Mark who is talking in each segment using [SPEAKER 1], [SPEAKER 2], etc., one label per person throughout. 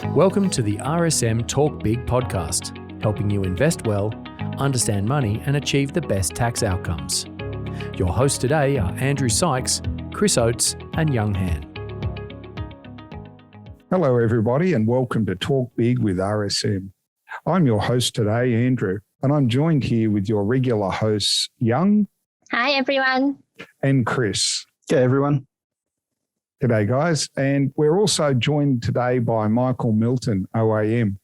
[SPEAKER 1] Welcome to the RSM Talk Big podcast, helping you invest well, understand money, and achieve the best tax outcomes. Your hosts today are Andrew Sykes, Chris Oates, and Young Han.
[SPEAKER 2] Hello, everybody, and welcome to Talk Big with RSM. I'm your host today, Andrew, and I'm joined here with your regular hosts, Young.
[SPEAKER 3] Hi, everyone.
[SPEAKER 2] And Chris.
[SPEAKER 4] G'day, everyone.
[SPEAKER 2] G'day, guys. And we're also joined today by Michael Milton, OAM,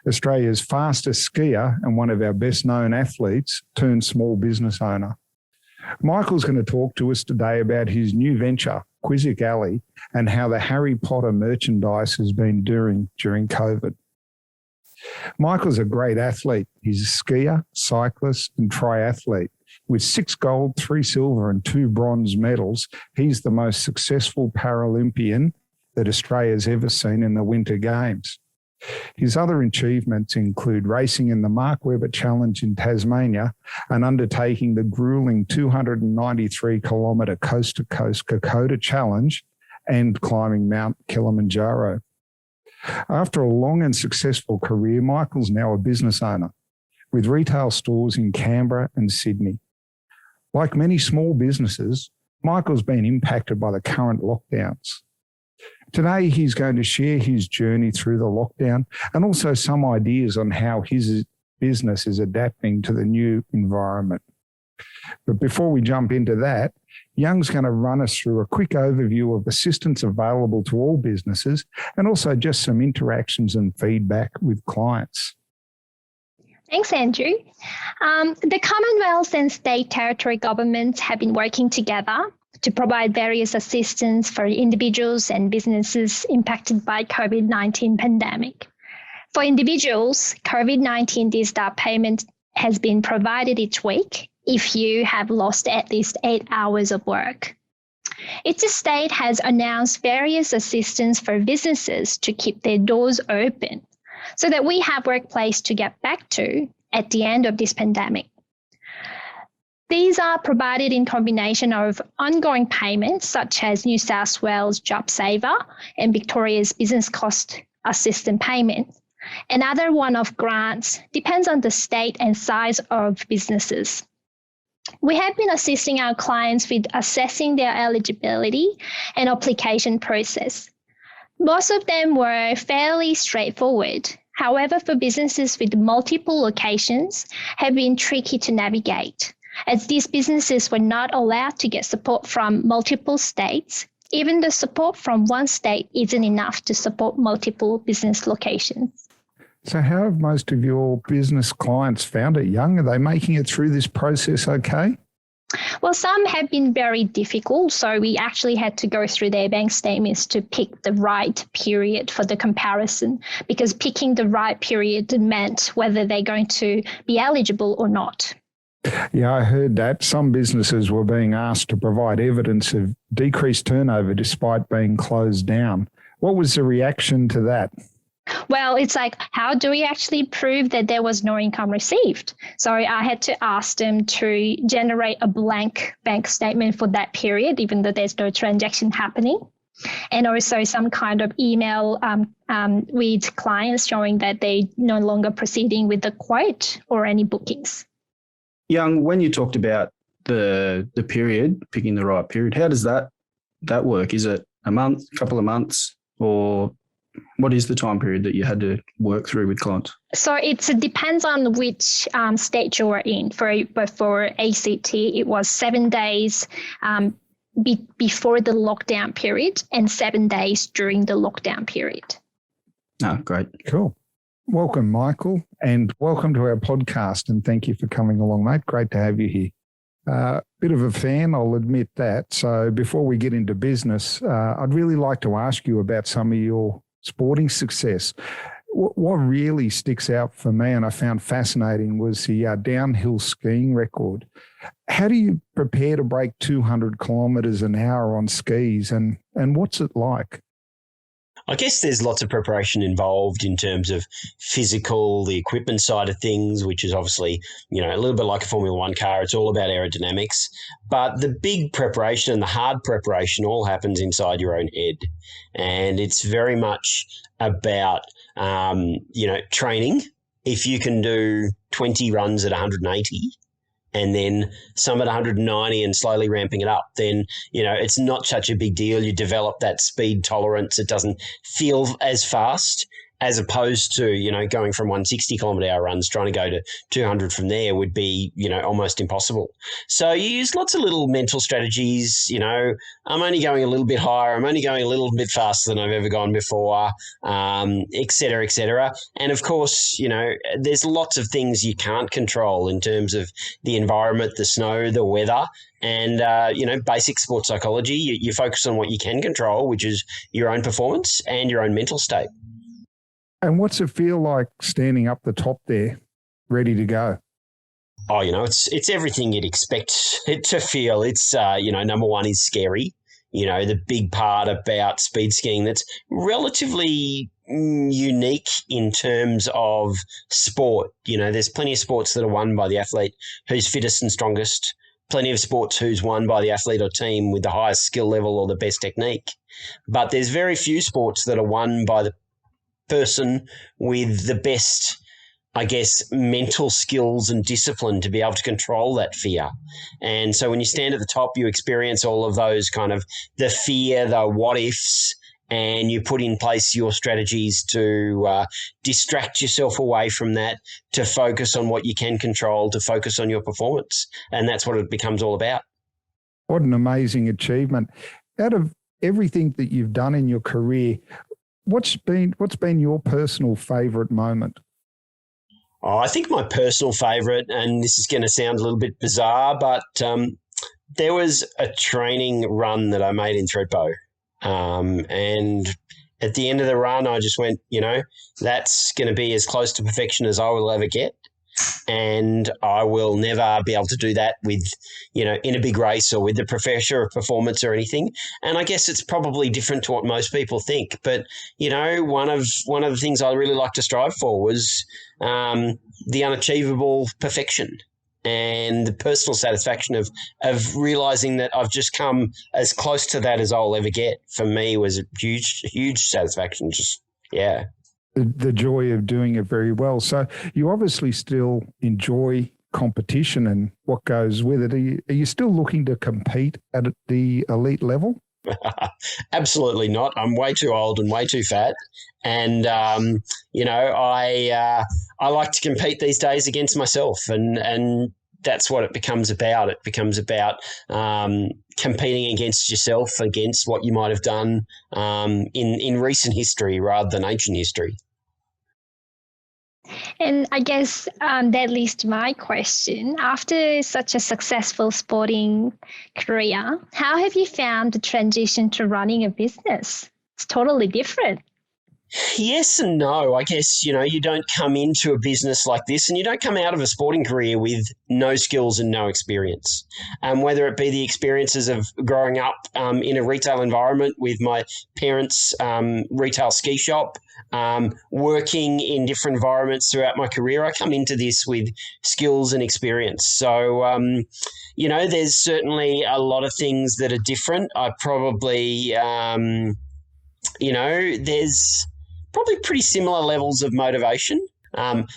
[SPEAKER 2] Australia's fastest skier and one of our best-known athletes turned small business owner. Michael's going to talk to us today about his new venture, Quizzic Alley, and how the Harry Potter merchandise has been doing during COVID. Michael's a great athlete. He's a skier, cyclist, and triathlete. With 6 gold, 3 silver, and 2 bronze medals, he's the most successful Paralympian that Australia's ever seen in the Winter Games. His other achievements include racing in the Mark Webber Challenge in Tasmania and undertaking the grueling 293-kilometre coast-to-coast Kokoda Challenge and climbing Mount Kilimanjaro. After a long and successful career, Michael's now a business owner with retail stores in Canberra and Sydney. Like many small businesses, Michael's been impacted by the current lockdowns. Today, he's going to share his journey through the lockdown and also some ideas on how his business is adapting to the new environment. But before we jump into that, Young's going to run us through a quick overview of assistance available to all businesses and also just some interactions and feedback with clients.
[SPEAKER 3] Thanks, Andrew. The Commonwealth and state territory governments have been working together to provide various assistance for individuals and businesses impacted by COVID-19 pandemic. For individuals, COVID-19 DSTAR payment has been provided each week if you have lost at least 8 hours of work. Each state has announced various assistance for businesses to keep their doors open so that we have workplace to get back to at the end of this pandemic. These are provided in combination of ongoing payments such as New South Wales JobSaver and Victoria's Business Cost Assistance payment. Another one-off grants depends on the state and size of businesses. We have been assisting our clients with assessing their eligibility and application process. Most of them were fairly straightforward. However, for businesses with multiple locations have been tricky to navigate, as these businesses were not allowed to get support from multiple states. Even the support from one state isn't enough to support multiple business locations.
[SPEAKER 2] So how have most of your business clients found it, Young? Are they making it through this process okay?
[SPEAKER 3] Well, some have been very difficult, so we actually had to go through their bank statements to pick the right period for the comparison, because picking the right period meant whether they're going to be eligible or not.
[SPEAKER 2] Yeah, I heard that. Some businesses were being asked to provide evidence of decreased turnover despite being closed down. What was the reaction to that?
[SPEAKER 3] Well, it's like, how do we actually prove that there was no income received? So I had to ask them to generate a blank bank statement for that period, even though there's no transaction happening. And also some kind of email with clients showing that they're no longer proceeding with the quote or any bookings.
[SPEAKER 4] Young, when you talked about the period, picking the right period, how does that work? Is it a month, a couple of months, or what is the time period that you had to work through with clients?
[SPEAKER 3] So it depends on which state you're in. For ACT, it was 7 days before the lockdown period and 7 days during the lockdown period.
[SPEAKER 4] Oh, great.
[SPEAKER 2] Cool. Welcome, Michael, and welcome to our podcast, and thank you for coming along, mate. Great to have you here. Bit of a fan, I'll admit that. So before we get into business, I'd really like to ask you about some of your sporting success. What really sticks out for me and I found fascinating was the downhill skiing record. How do you prepare to break 200 kilometres an hour on skis and what's it like?
[SPEAKER 5] I guess there's lots of preparation involved in terms of physical, the equipment side of things, which is obviously, a little bit like a Formula One car. It's all about aerodynamics. But the big preparation and the hard preparation all happens inside your own head. And it's very much about, training. If you can do 20 runs at 180, and then some at 190 and slowly ramping it up, then, it's not such a big deal. You develop that speed tolerance. It doesn't feel as fast as opposed to, going from 160 kilometre hour runs, trying to go to 200 from there would be, almost impossible. So you use lots of little mental strategies. I'm only going a little bit higher. I'm only going a little bit faster than I've ever gone before, et cetera, et cetera. And of course, there's lots of things you can't control in terms of the environment, the snow, the weather. And, basic sports psychology, you focus on what you can control, which is your own performance and your own mental state.
[SPEAKER 2] And what's it feel like standing up the top there, ready to go?
[SPEAKER 5] Oh, it's everything you'd expect it to feel. It's, number one is scary. The big part about speed skiing that's relatively unique in terms of sport. There's plenty of sports that are won by the athlete who's fittest and strongest, plenty of sports who's won by the athlete or team with the highest skill level or the best technique. But there's very few sports that are won by the person with the best, I guess, mental skills and discipline to be able to control that fear. And so when you stand at the top, you experience all of those kind of the fear, the what ifs, and you put in place your strategies to distract yourself away from that, to focus on what you can control, to focus on your performance. And that's what it becomes all about.
[SPEAKER 2] What an amazing achievement. Out of everything that you've done in your career, what's been your personal favourite moment?
[SPEAKER 5] Oh, I think my personal favourite, and this is going to sound a little bit bizarre, but there was a training run that I made in Thredbo. And at the end of the run, I just went, that's going to be as close to perfection as I will ever get. And I will never be able to do that with, in a big race or with the pressure of performance or anything. And I guess it's probably different to what most people think. But, one of the things I really like to strive for was the unachievable perfection and the personal satisfaction of realizing that I've just come as close to that as I'll ever get. For me was a huge, huge satisfaction.
[SPEAKER 2] The joy of doing it very well. So you obviously still enjoy competition and what goes with it. Are you still looking to compete at the elite level?
[SPEAKER 5] Absolutely not. I'm way too old and way too fat. And, I like to compete these days against myself, and that's what it becomes about. It becomes about competing against yourself, against what you might have done in recent history rather than ancient history.
[SPEAKER 3] And I guess that leads to my question. After such a successful sporting career, how have you found the transition to running a business? It's totally different.
[SPEAKER 5] Yes and no. I guess, you don't come into a business like this and you don't come out of a sporting career with no skills and no experience. Whether it be the experiences of growing up in a retail environment with my parents' retail ski shop, working in different environments throughout my career, I come into this with skills and experience. So, there's certainly a lot of things that are different. I probably, there's probably pretty similar levels of motivation,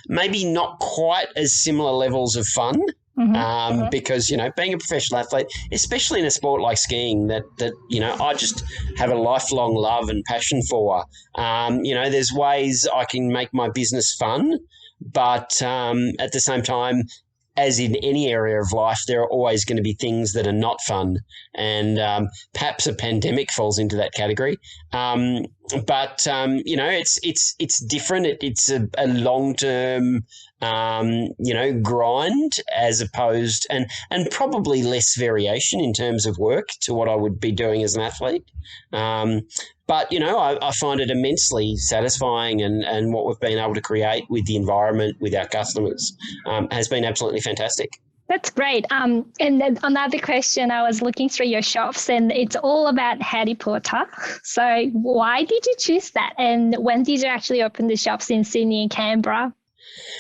[SPEAKER 5] maybe not quite as similar levels of fun. Because, being a professional athlete, especially in a sport like skiing that I just have a lifelong love and passion for, there's ways I can make my business fun, but at the same time, as in any area of life, there are always going to be things that are not fun. And perhaps a pandemic falls into that category. But it's different. It's a long-term, grind as opposed and probably less variation in terms of work to what I would be doing as an athlete. But, I find it immensely satisfying and what we've been able to create with the environment, with our customers, has been absolutely fantastic.
[SPEAKER 3] That's great. And then another question, I was looking through your shops and it's all about Harry Potter. So why did you choose that? And when did you actually open the shops in Sydney and Canberra?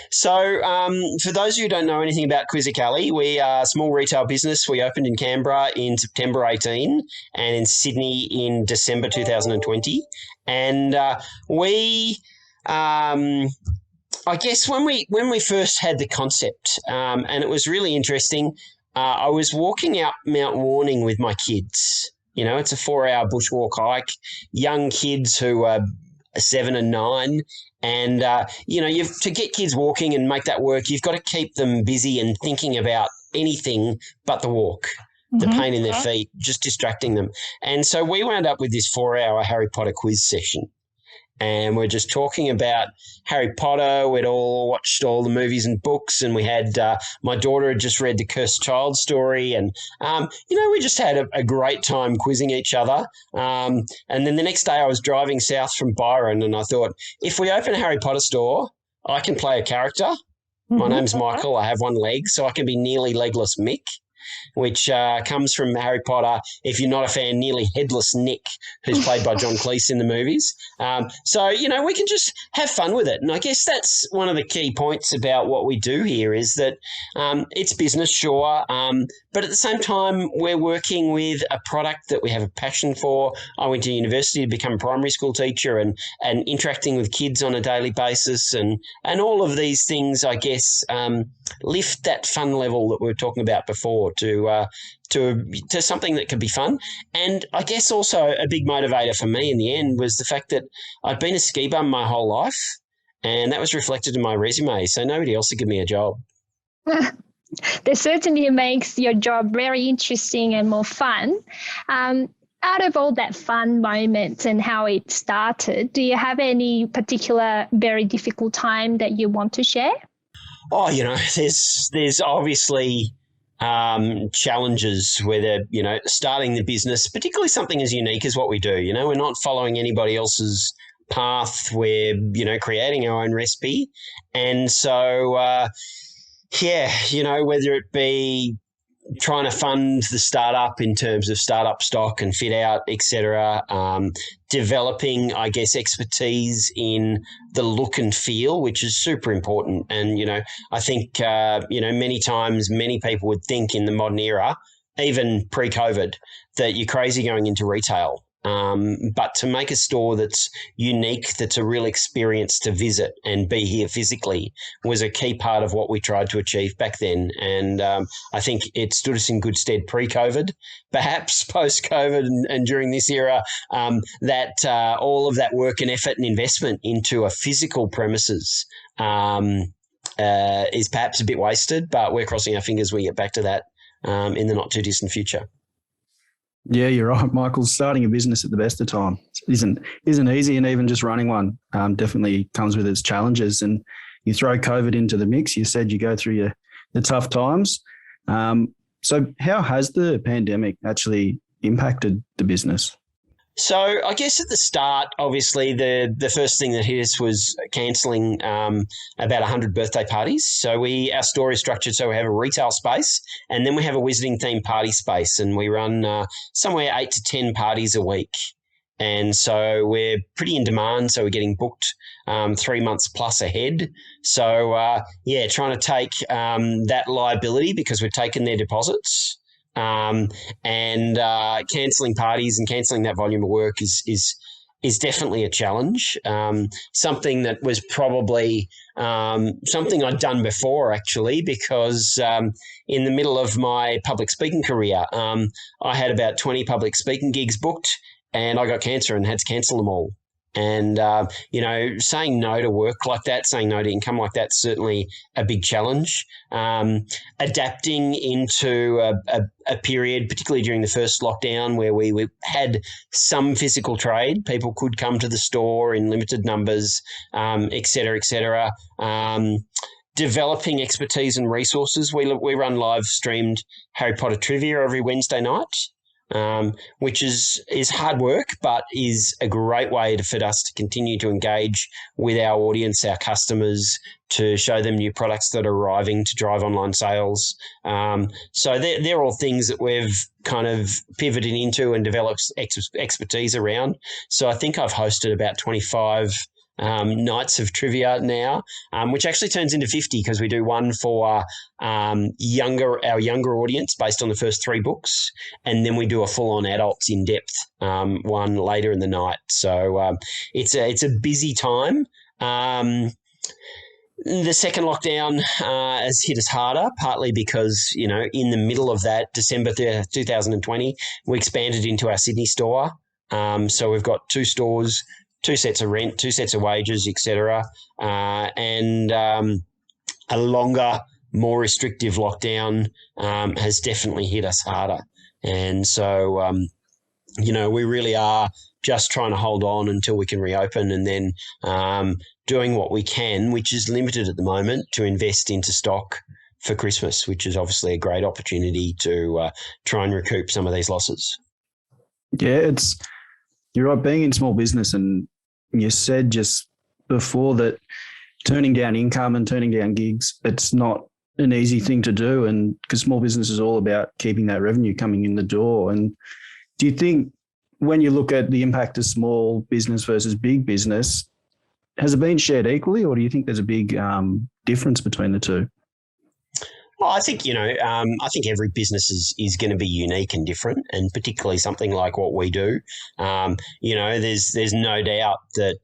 [SPEAKER 5] So for those of you who don't know anything about Quizzically, we are a small retail business. We opened in Canberra in September 18 and in Sydney in December 2020. And I guess when we first had the concept, and it was really interesting, I was walking out Mount Warning with my kids. You know, it's a 4-hour bushwalk hike, young kids who are 7 and 9. And, to get kids walking and make that work, you've got to keep them busy and thinking about anything but the walk, the pain in their feet, just distracting them. And so we wound up with this 4-hour Harry Potter quiz session. And we're just talking about Harry Potter. We'd all watched all the movies and books, and we had my daughter had just read The Cursed Child story, and we just had a great time quizzing each other. And then the next day, I was driving south from Byron, and I thought, if we open a Harry Potter store, I can play a character. My name's Michael. I have one leg, so I can be nearly legless Mick, which comes from Harry Potter. If you're not a fan, nearly headless Nick, who's played by John Cleese in the movies. We can just have fun with it. And I guess that's one of the key points about what we do here is that it's business, sure, but at the same time, we're working with a product that we have a passion for. I went to university to become a primary school teacher and interacting with kids on a daily basis and all of these things, I guess, lift that fun level that we were talking about before to something that could be fun. And I guess also a big motivator for me in the end was the fact that I'd been a ski bum my whole life, and that was reflected in my resume. So nobody else would give me a job.
[SPEAKER 3] That certainly makes your job very interesting and more fun. Out of all that fun moments and how it started, do you have any particular very difficult time that you want to share?
[SPEAKER 5] Oh, there's obviously challenges whether, starting the business, particularly something as unique as what we do. We're not following anybody else's path. We're, creating our own recipe. And so, whether it be trying to fund the startup in terms of startup stock and fit out, et cetera, developing, I guess, expertise in the look and feel, which is super important. And, I think, many times many people would think in the modern era, even pre-COVID, that you're crazy going into retail. But to make a store that's unique, that's a real experience to visit and be here physically was a key part of what we tried to achieve back then. And I think it stood us in good stead pre-COVID, perhaps post-COVID and during this era, that all of that work and effort and investment into a physical premises is perhaps a bit wasted, but we're crossing our fingers we get back to that in the not too distant future.
[SPEAKER 4] Yeah, you're right, Michael. Starting a business at the best of times isn't easy, and even just running one definitely comes with its challenges. And you throw COVID into the mix. You said you go through the tough times. So how has the pandemic actually impacted the business?
[SPEAKER 5] So I guess at the start, obviously, the first thing that hit us was cancelling about 100 birthday parties. So our store is structured so we have a retail space and then we have a visiting theme party space, and we run somewhere 8 to 10 parties a week. And so we're pretty in demand. So we're getting booked 3 months plus ahead. So, trying to take that liability because we've taken their deposits. Cancelling parties and cancelling that volume of work is definitely a challenge. Something that was probably something I'd done before, actually, because in the middle of my public speaking career, I had about 20 public speaking gigs booked, and I got cancer and had to cancel them all. And, saying no to work like that, saying no to income like that's certainly a big challenge. Adapting into a period, particularly during the first lockdown, where we had some physical trade. People could come to the store in limited numbers, et cetera, et cetera. Developing expertise and resources. We run live streamed Harry Potter trivia every Wednesday night. which is hard work, but is a great way for us to continue to engage with our audience, our customers, to show them new products that are arriving to drive online sales. So they're all things that we've kind of pivoted into and developed expertise around. So I think I've hosted about 25 nights of trivia now, which actually turns into 50 because we do one for our younger audience based on the first 3 books, and then we do a full-on adults in-depth one later in the night. So it's a busy time. The second lockdown has hit us harder, partly because, in the middle of that, December 2020, we expanded into our Sydney store. So we've got 2 stores, 2 sets of rent, 2 sets of wages, etc., and a longer, more restrictive lockdown has definitely hit us harder. And so, we really are just trying to hold on until we can reopen, and then doing what we can, which is limited at the moment, to invest into stock for Christmas, which is obviously a great opportunity to try and recoup some of these losses.
[SPEAKER 4] Yeah, you're right, being in small business, and you said just before that turning down income and turning down gigs, it's not an easy thing to do, and because small business is all about keeping that revenue coming in the door. And do you think, when you look at the impact of small business versus big business, has it been shared equally, or do you think there's a big difference between the two?
[SPEAKER 5] Well, I think, I think every business is going to be unique and different, and particularly something like what we do. There's no doubt that,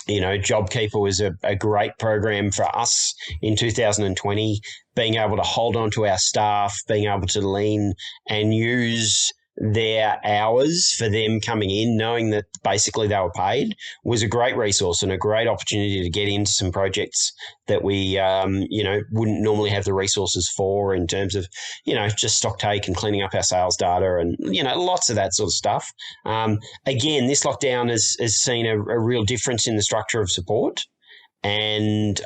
[SPEAKER 5] JobKeeper was a great program for us in 2020, being able to hold on to our staff, being able to lean and use their hours for them coming in, knowing that basically they were paid, was a great resource and a great opportunity to get into some projects that we, wouldn't normally have the resources for, in terms of, just stock take and cleaning up our sales data and, lots of that sort of stuff. Again, this lockdown has seen a real difference in the structure of support. And,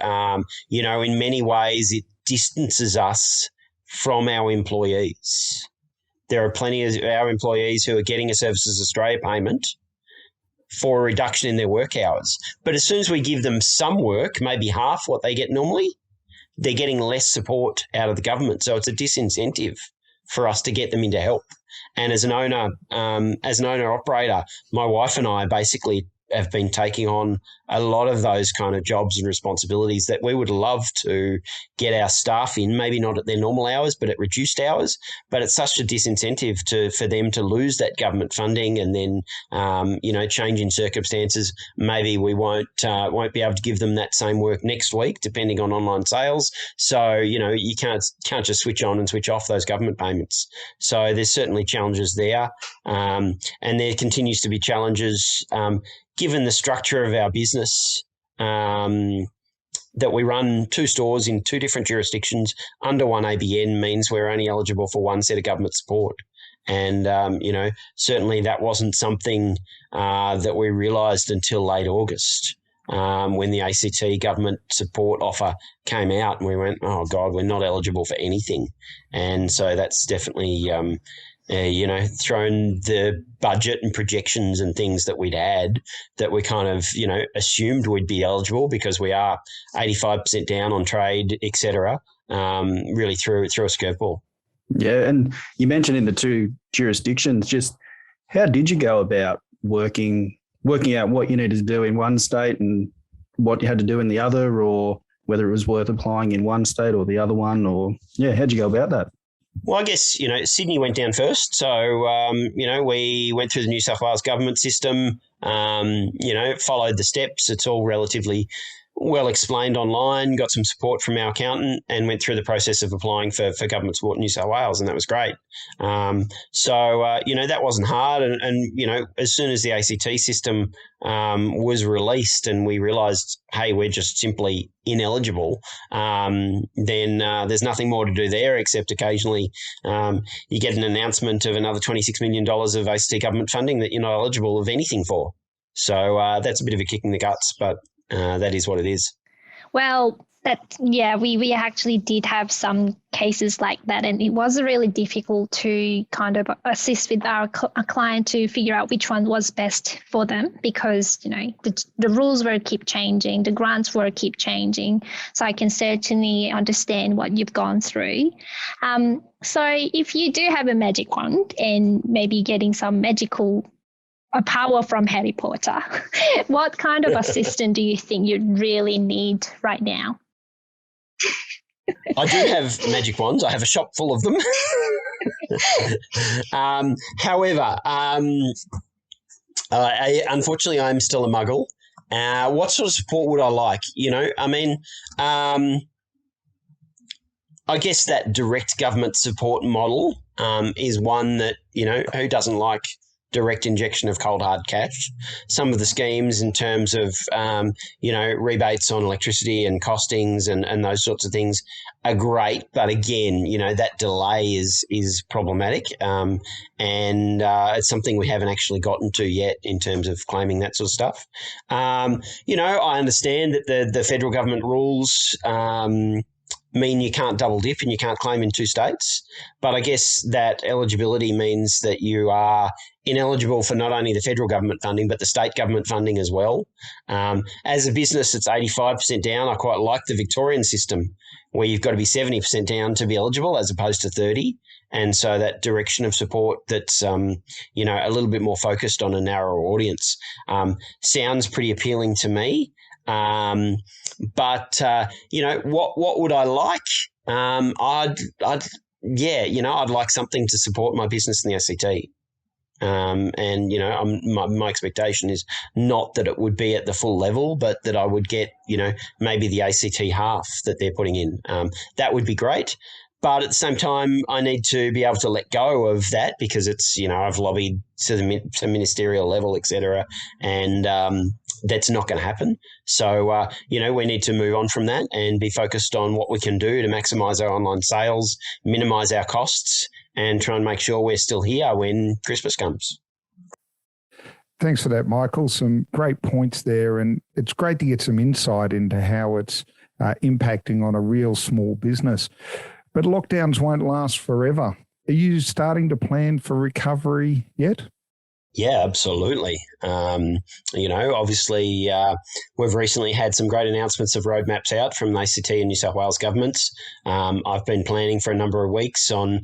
[SPEAKER 5] in many ways, it distances us from our employees. There are plenty of our employees who are getting a Services Australia payment for a reduction in their work hours. But as soon as we give them some work, maybe half what they get normally, they're getting less support out of the government. So it's a disincentive for us to get them into help. And as an owner-operator, my wife and I basically have been taking on a lot of those kind of jobs and responsibilities that we would love to get our staff in, maybe not at their normal hours, but at reduced hours. But it's such a disincentive for them to lose that government funding, and then, change in circumstances. Maybe we won't be able to give them that same work next week, depending on online sales. So, you can't just switch on and switch off those government payments. So there's certainly challenges there. And there continues to be challenges, given the structure of our business, that we run 2 stores in 2 different jurisdictions under one ABN, means we're only eligible for 1 set of government support. And, certainly that wasn't something that we realised until late August, when the ACT government support offer came out, and we went, oh, God, we're not eligible for anything. And so that's definitely thrown the budget and projections and things that we'd had, that we kind of, assumed we'd be eligible, because we are 85% down on trade, et cetera, really through a curveball.
[SPEAKER 4] Yeah, and you mentioned in the 2 jurisdictions, just how did you go about working out what you needed to do in one state and what you had to do in the other, or whether it was worth applying in one state or the other one, or, how'd you go about that?
[SPEAKER 5] Well, I guess, Sydney went down first. So, we went through the New South Wales government system, followed the steps. It's all relatively well explained online, got some support from our accountant, and went through the process of applying for government support in New South Wales, and that was great. That wasn't hard. And as soon as the ACT system was released and we realised, hey, we're just simply ineligible, then there's nothing more to do there, except occasionally you get an announcement of another $26 million of ACT government funding that you're not eligible of anything for. So that's a bit of a kick in the guts, but that is what it is.
[SPEAKER 3] Well, We actually did have some cases like that, and it was really difficult to kind of assist with our client to figure out which one was best for them, because the rules were keep changing, the grants were keep changing. So I can certainly understand what you've gone through. So if you do have a magic wand and maybe getting some magical power from Harry Potter, what kind of assistant do you think you really need right now?
[SPEAKER 5] I do have magic wands. I have a shop full of them. However, unfortunately, I'm still a muggle. What sort of support would I like? I guess that direct government support model is one that, who doesn't like direct injection of cold hard cash. Some of the schemes in terms of, rebates on electricity and costings and those sorts of things are great. But again, that delay is problematic. And it's something we haven't actually gotten to yet in terms of claiming that sort of stuff. I understand that the federal government rules mean you can't double dip and you can't claim in two states. But I guess that eligibility means that you are ineligible for not only the federal government funding, but the state government funding as well. As a business, it's 85% down. I quite like the Victorian system where you've got to be 70% down to be eligible as opposed to 30. And so that direction of support that's, a little bit more focused on a narrower audience sounds pretty appealing to me. But what would I like? I'd like something to support my business in the ACT. My expectation is not that it would be at the full level, but that I would get, maybe the ACT half that they're putting in. That would be great. But at the same time, I need to be able to let go of that because it's, I've lobbied to the ministerial level, et cetera, and that's not going to happen. So, we need to move on from that and be focused on what we can do to maximise our online sales, minimise our costs, and try and make sure we're still here when Christmas comes.
[SPEAKER 2] Thanks for that, Michael. Some great points there, and it's great to get some insight into how it's impacting on a real small business. But lockdowns won't last forever. Are you starting to plan for recovery yet?
[SPEAKER 5] Yeah, absolutely. Obviously, we've recently had some great announcements of roadmaps out from the ACT and New South Wales governments. I've been planning for a number of weeks on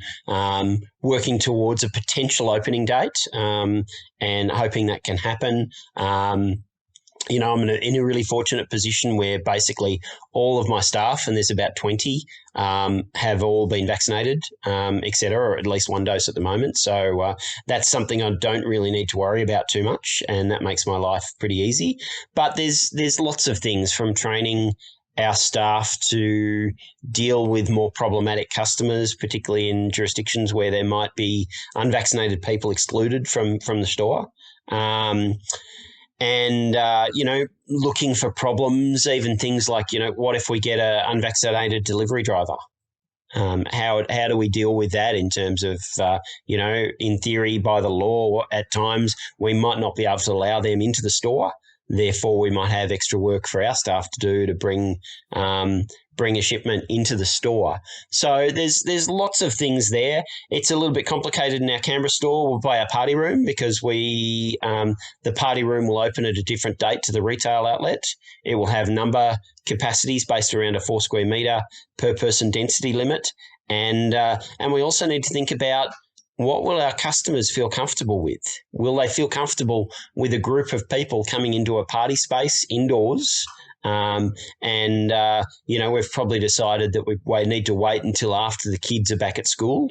[SPEAKER 5] working towards a potential opening date and hoping that can happen. I'm in a really fortunate position where basically all of my staff, and there's about 20, have all been vaccinated, et cetera, or at least one dose at the moment. So that's something I don't really need to worry about too much, and that makes my life pretty easy. But there's lots of things from training our staff to deal with more problematic customers, particularly in jurisdictions where there might be unvaccinated people excluded from the store. Looking for problems, even things like, what if we get an unvaccinated delivery driver? How do we deal with that in terms of, in theory, by the law, at times we might not be able to allow them into the store. Therefore, we might have extra work for our staff to do to bring a shipment into the store. So there's lots of things there. It's a little bit complicated in our Canberra store by our party room because the party room will open at a different date to the retail outlet. It will have number capacities based around a 4 square metre per person density limit. And we also need to think about what will our customers feel comfortable with? Will they feel comfortable with a group of people coming into a party space indoors? We've probably decided that we need to wait until after the kids are back at school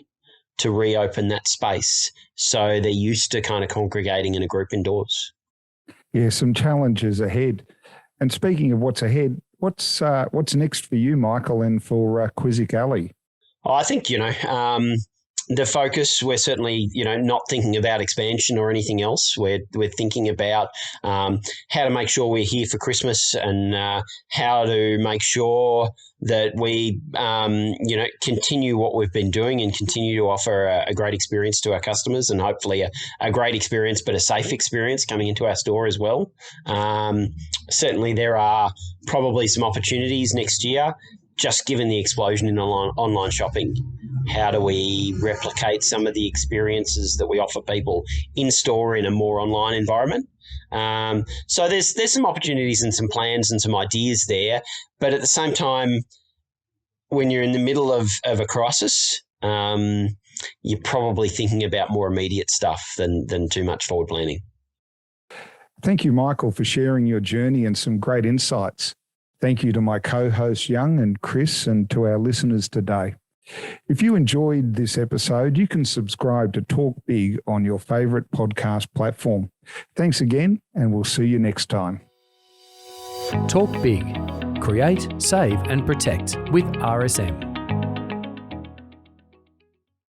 [SPEAKER 5] to reopen that space. So they're used to kind of congregating in a group indoors.
[SPEAKER 2] Yeah, some challenges ahead. And speaking of what's ahead, what's next for you, Michael, and for Quizzic Alley?
[SPEAKER 5] I think, the focus, we're certainly, not thinking about expansion or anything else. We're thinking about how to make sure we're here for Christmas and how to make sure that we, continue what we've been doing and continue to offer a great experience to our customers, and hopefully a great experience, but a safe experience coming into our store as well. Certainly there are probably some opportunities next year, just given the explosion in online shopping. How do we replicate some of the experiences that we offer people in store in a more online environment? So there's some opportunities and some plans and some ideas there. But at the same time, when you're in the middle of a crisis, you're probably thinking about more immediate stuff than too much forward planning.
[SPEAKER 2] Thank you, Michael, for sharing your journey and some great insights. Thank you to my co-hosts, Young and Chris, and to our listeners today. If you enjoyed this episode, you can subscribe to Talk Big on your favourite podcast platform. Thanks again, and we'll see you next time.
[SPEAKER 1] Talk Big. Create, save and protect with RSM.